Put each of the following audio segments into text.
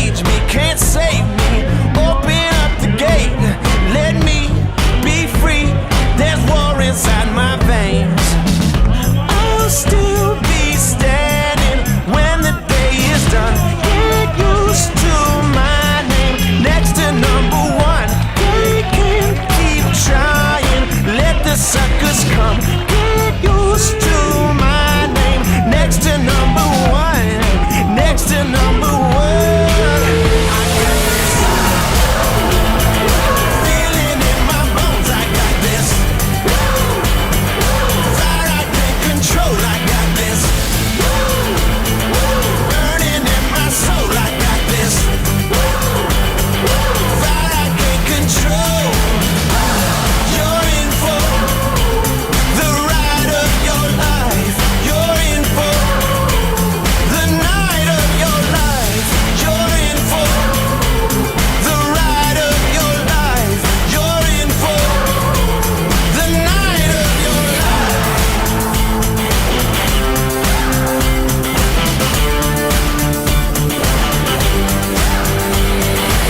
cage me, can't save me. Open up the gate, let me be free. There's war inside my veins. I'll still be standing when the day is done. Get used to my name next to number one. They can keep trying, let the suckers come. Get used to my name next to number one. Next to number one. I got this feeling in my bones. I got this fire I can't control. I got this burning in my soul. I got this fire I can't control. You're in for the ride of your life. You're in for the night of your life. You're in for the ride of your life. You're in for the night of your life.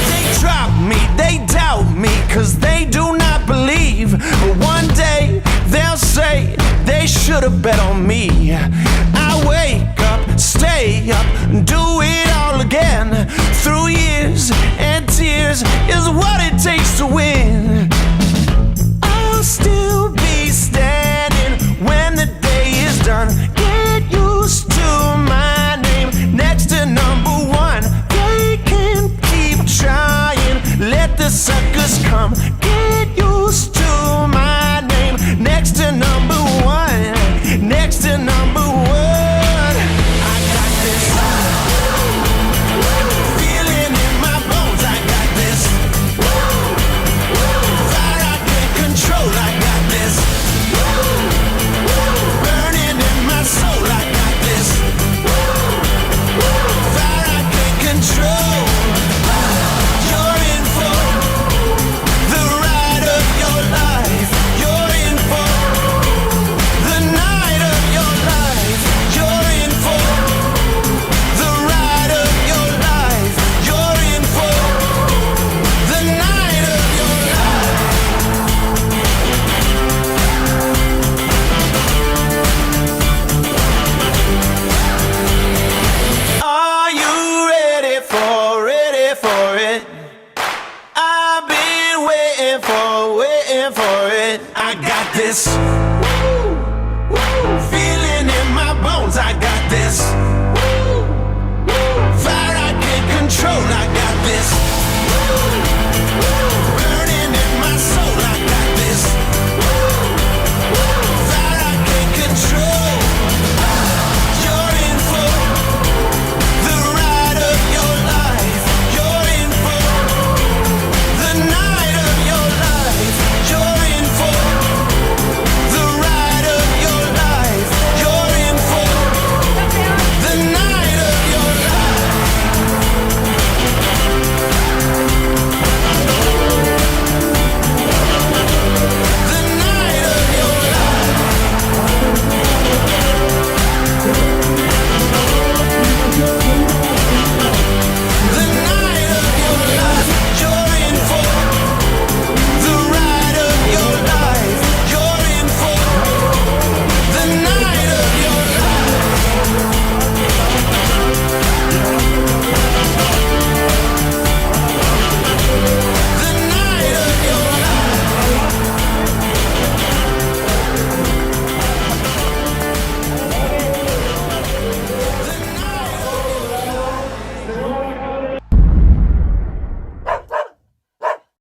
They drop me, they doubt me, 'cause they do not believe. But one day they'll say they should have bet on me. I wake up, stay up, do it all again. Through years and tears is what it takes to win. I'll still be standing when the day is done. Get used to my name next to number one. They can keep trying, let the suckers come. Get used to my name next to number one. Next to number one. I got this feeling in my bones. I got this fire I can't control. I got this burning in my soul. I got this fire I can't control. You're in for the ride of your life. You're in for the night of your life. You're in for the ride of your life. You're in for the night of your life. Are you ready for it? I've been waiting for it. I got this